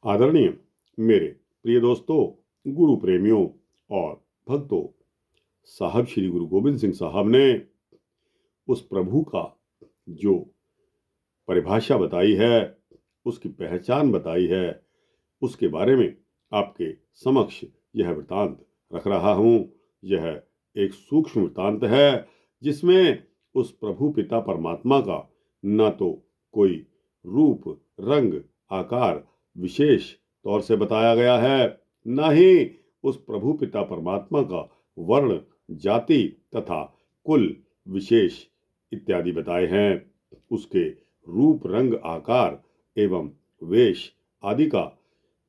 आदरणीय मेरे प्रिय दोस्तों, गुरु प्रेमियों और भक्तों, साहब श्री गुरु गोविंद सिंह साहब ने उस प्रभु का जो परिभाषा बताई है, उसकी पहचान बताई है, उसके बारे में आपके समक्ष यह वृतांत रख रहा हूं। यह एक सूक्ष्म वृतांत है जिसमें उस प्रभु पिता परमात्मा का न तो कोई रूप, रंग, आकार विशेष तौर से बताया गया है, न ही उस प्रभु पिता परमात्मा का वर्ण, जाति तथा कुल विशेष इत्यादि बताए हैं। उसके रूप, रंग, आकार एवं वेश आदि का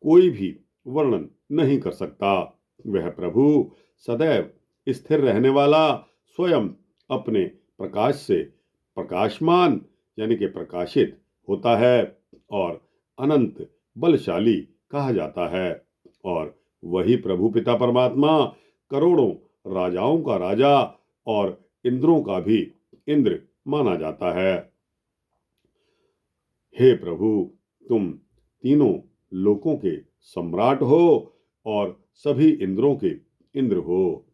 कोई भी वर्णन नहीं कर सकता। वह प्रभु सदैव स्थिर रहने वाला, स्वयं अपने प्रकाश से प्रकाशमान यानी कि प्रकाशित होता है और अनंत बलशाली कहा जाता है। और वही प्रभु पिता परमात्मा करोड़ों राजाओं का राजा और इंद्रों का भी इंद्र माना जाता है। हे प्रभु, तुम तीनों लोकों के सम्राट हो और सभी इंद्रों के इंद्र हो।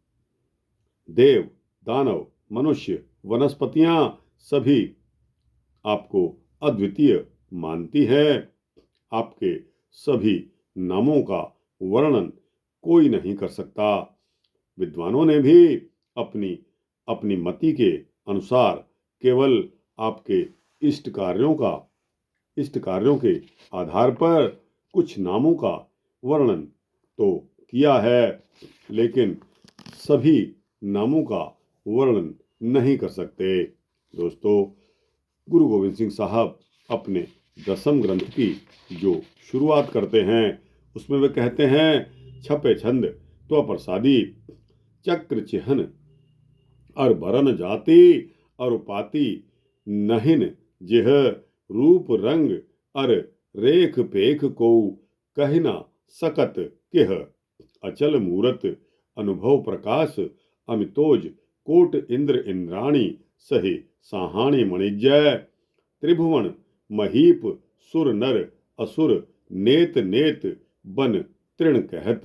देव, दानव, मनुष्य, वनस्पतियां सभी आपको अद्वितीय मानती है। आपके सभी नामों का वर्णन कोई नहीं कर सकता। विद्वानों ने भी अपनी अपनी मति के अनुसार केवल आपके इष्ट कार्यों के आधार पर कुछ नामों का वर्णन तो किया है, लेकिन सभी नामों का वर्णन नहीं कर सकते। दोस्तों, गुरु गोविंद सिंह साहब अपने दसम ग्रंथ की जो शुरुआत करते हैं उसमें वे कहते हैं, छपे छंद तो प्रसादी, चक्र चिहन और बरन जाति और उपाति, नहिन जिह रूप रंग अर रेख पेख को कहना सकत किह, अचल मूरत अनुभव प्रकाश अमितोज कोट इंद्र इंद्राणी सहि साहाणी मणिजय, त्रिभुवन महीप सुर नर असुर नेत नेत बन तृण कहत,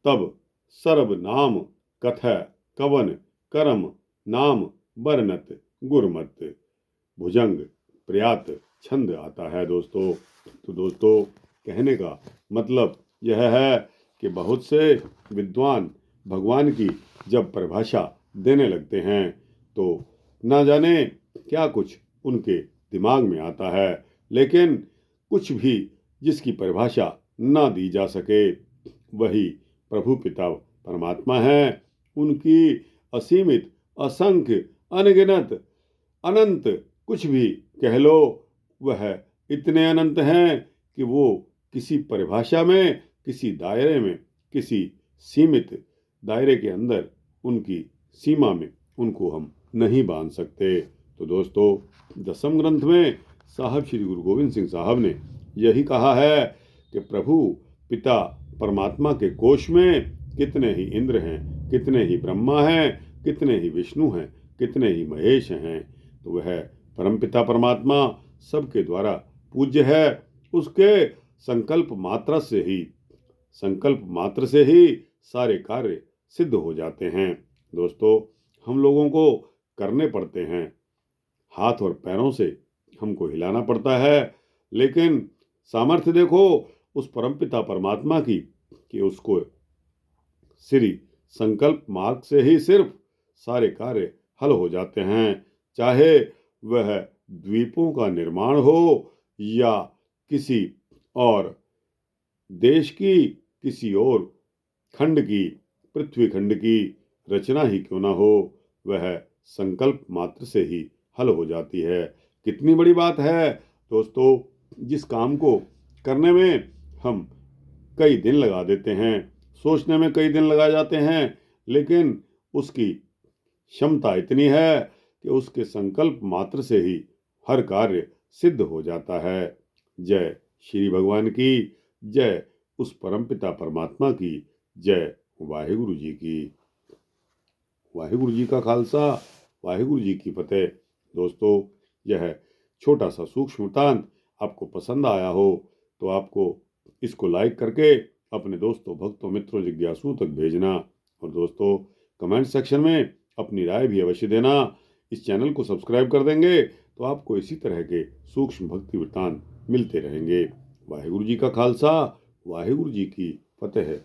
तब सर्व नाम कथय कवन करम नाम बरनत गुरमत। भुजंग प्रयात छंद आता है दोस्तों। तो दोस्तों, कहने का मतलब यह है कि बहुत से विद्वान भगवान की जब परिभाषा देने लगते हैं तो ना जाने क्या कुछ उनके दिमाग में आता है, लेकिन कुछ भी जिसकी परिभाषा ना दी जा सके वही प्रभु पिता परमात्मा है। उनकी असीमित, असंख्य, अनगिनत, अनंत कुछ भी कह लो, वह इतने अनंत हैं कि वो किसी परिभाषा में, किसी दायरे में, किसी सीमित दायरे के अंदर, उनकी सीमा में उनको हम नहीं बांध सकते। तो दोस्तों, दसम ग्रंथ में साहब श्री गुरु गोविंद सिंह साहब ने यही कहा है कि प्रभु पिता परमात्मा के कोश में कितने ही इंद्र हैं, कितने ही ब्रह्मा हैं, कितने ही विष्णु हैं, कितने ही महेश हैं। तो वह परमपिता परमात्मा सबके द्वारा पूज्य है। उसके संकल्प मात्र से ही सारे कार्य सिद्ध हो जाते हैं। दोस्तों, हम लोगों को करने पड़ते हैं, हाथ और पैरों से हमको हिलाना पड़ता है, लेकिन सामर्थ्य देखो उस परमपिता परमात्मा की कि उसको श्री संकल्प मार्ग से ही सिर्फ सारे कार्य हल हो जाते हैं। चाहे वह द्वीपों का निर्माण हो या किसी और देश की, किसी और खंड की, पृथ्वी खंड की रचना ही क्यों ना हो, वह संकल्प मात्र से ही हल हो जाती है। कितनी बड़ी बात है दोस्तों, जिस काम को करने में हम कई दिन लगा देते हैं, सोचने में कई दिन लगा जाते हैं, लेकिन उसकी क्षमता इतनी है कि उसके संकल्प मात्र से ही हर कार्य सिद्ध हो जाता है। जय श्री भगवान की, जय उस परमपिता परमात्मा की, जय वाहिगुरु जी की। वाहिगुरु जी का खालसा, वाहिगुरु जी की फतेह। दोस्तों, यह छोटा सा सूक्ष्म वृत्तांत आपको पसंद आया हो तो आपको इसको लाइक करके अपने दोस्तों, भक्तों, मित्रों, जिज्ञासुओं तक भेजना। और दोस्तों, कमेंट सेक्शन में अपनी राय भी अवश्य देना। इस चैनल को सब्सक्राइब कर देंगे तो आपको इसी तरह के सूक्ष्म भक्ति वृत्तांत मिलते रहेंगे। वाहिगुरु जी का खालसा, वाहिगुरु जी की फतेह।